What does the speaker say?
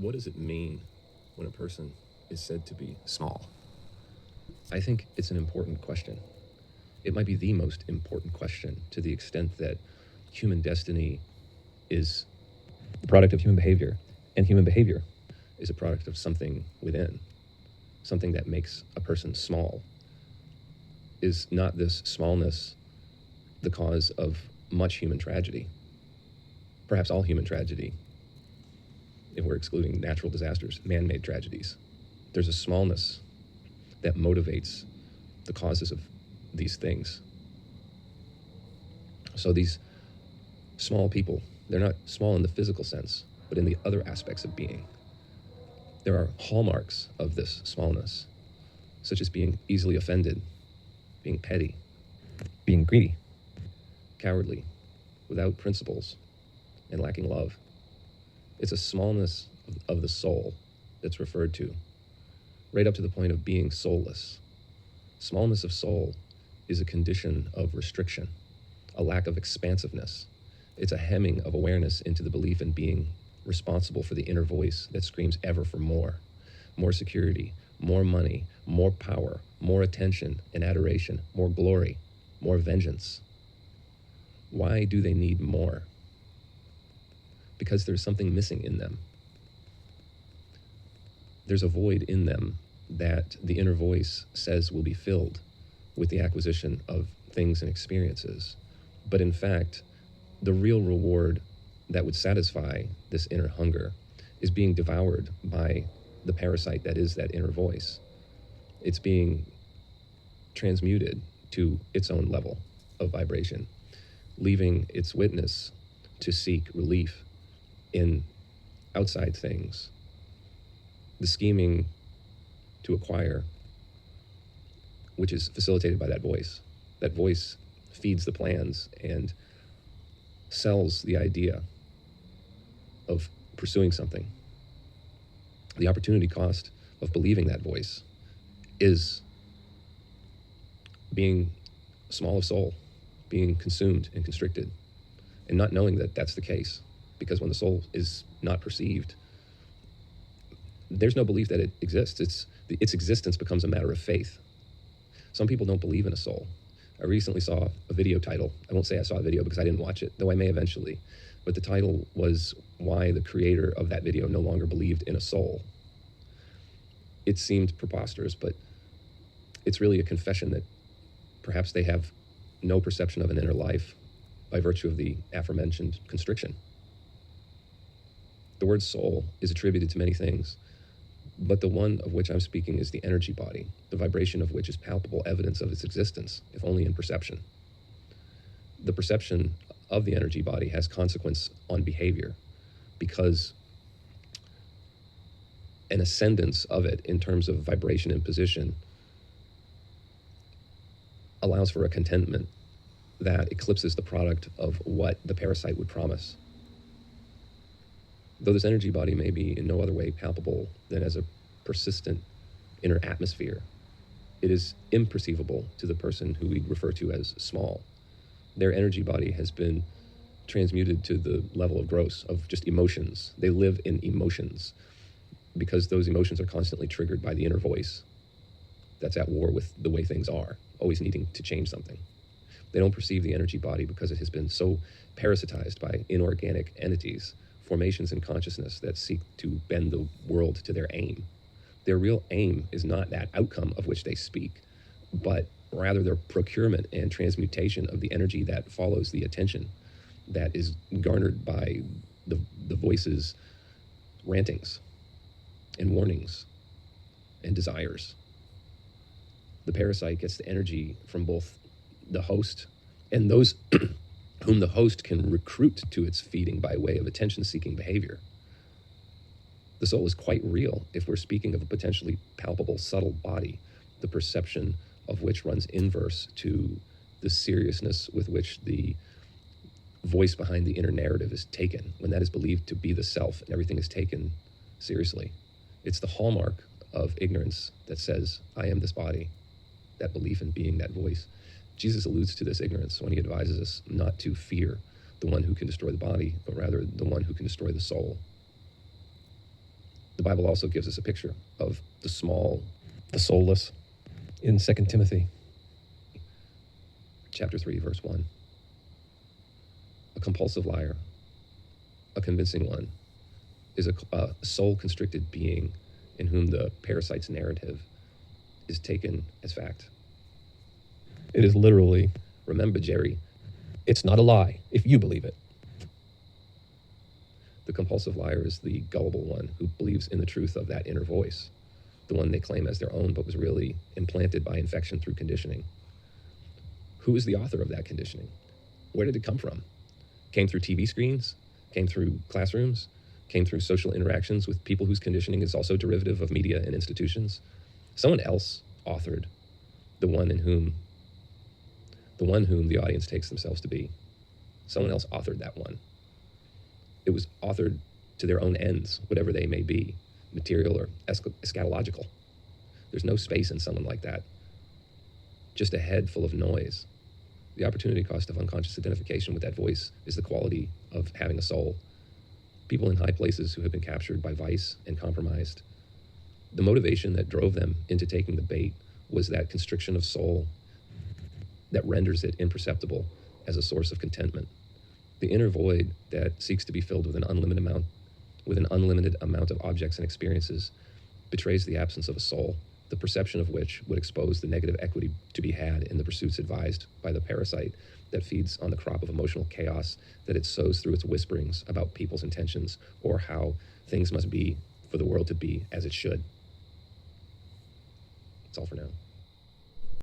what does it mean when a person is said to be small? I think it's an important question. It might be the most important question, to the extent that human destiny is the product of human behavior, and human behavior is a product of something within, something that makes a person small. Is not this smallness the cause of much human tragedy? Perhaps all human tragedy, if we're excluding natural disasters, man-made tragedies. There's a smallness that motivates the causes of these things. So these small people, they're not small in the physical sense, but in the other aspects of being. There are hallmarks of this smallness, such as being easily offended, being petty, being greedy, cowardly, without principles, and lacking love. It's a smallness of the soul that's referred to, right up to the point of being soulless. Smallness of soul is a condition of restriction, a lack of expansiveness. It's a hemming of awareness into the belief in being responsible for the inner voice that screams ever for more security, more money, more power, more attention and adoration, more glory, more vengeance. Why do they need more? Because there's something missing in them. There's a void in them that the inner voice says will be filled with the acquisition of things and experiences. But in fact, the real reward that would satisfy this inner hunger is being devoured by the parasite that is that inner voice. It's being transmuted to its own level of vibration, leaving its witness to seek relief in outside things. The scheming to acquire, which is facilitated by that voice. That voice feeds the plans and sells the idea of pursuing something. The opportunity cost of believing that voice is being small of soul, being consumed and constricted, and not knowing that that's the case. Because when the soul is not perceived, there's no belief that it exists. Its existence becomes a matter of faith. Some people don't believe in a soul. I recently saw a video title. I won't say I saw a video because I didn't watch it, though I may eventually. But the title was why the creator of that video no longer believed in a soul. It seemed preposterous, but it's really a confession that perhaps they have no perception of an inner life by virtue of the aforementioned constriction. The word soul is attributed to many things, but the one of which I'm speaking is the energy body, the vibration of which is palpable evidence of its existence, if only in perception. The perception of the energy body has consequence on behavior, because an ascendance of it in terms of vibration and position allows for a contentment that eclipses the product of what the parasite would promise. Though this energy body may be in no other way palpable than as a persistent inner atmosphere, it is imperceivable to the person who we refer to as small. Their energy body has been transmuted to the level of gross, of just emotions. They live in emotions because those emotions are constantly triggered by the inner voice that's at war with the way things are, always needing to change something. They don't perceive the energy body because it has been so parasitized by inorganic entities, formations in consciousness that seek to bend the world to their aim. Their real aim is not that outcome of which they speak, but rather their procurement and transmutation of the energy that follows the attention that is garnered by the voice's rantings and warnings and desires. The parasite gets the energy from both the host and those whom the host can recruit to its feeding by way of attention-seeking behavior. The soul is quite real if we're speaking of a potentially palpable, subtle body, the perception of which runs inverse to the seriousness with which the voice behind the inner narrative is taken, when that is believed to be the self and everything is taken seriously. It's the hallmark of ignorance that says, I am this body, that belief in being that voice. Jesus alludes to this ignorance when he advises us not to fear the one who can destroy the body, but rather the one who can destroy the soul. The Bible also gives us a picture of the small, the soulless. In 2 Timothy chapter 3, verse 1, a compulsive liar, a convincing one, is a soul-constricted being in whom the parasite's narrative is taken as fact. It is literally, remember, Jerry, it's not a lie if you believe it. The compulsive liar is the gullible one who believes in the truth of that inner voice, the one they claim as their own but was really implanted by infection through conditioning. Who is the author of that conditioning? Where did it come from? Came through TV screens? Came through classrooms? Came through social interactions with people whose conditioning is also derivative of media and institutions? Someone else authored the one whom the audience takes themselves to be. Someone else authored that one. It was authored to their own ends, whatever they may be, material or eschatological. There's no space in someone like that. Just a head full of noise. The opportunity cost of unconscious identification with that voice is the quality of having a soul. People in high places who have been captured by vice and compromised, the motivation that drove them into taking the bait was that constriction of soul that renders it imperceptible as a source of contentment. The inner void that seeks to be filled with an unlimited amount of objects and experiences betrays the absence of a soul, the perception of which would expose the negative equity to be had in the pursuits advised by the parasite that feeds on the crop of emotional chaos that it sows through its whisperings about people's intentions or how things must be for the world to be as it should. That's all for now.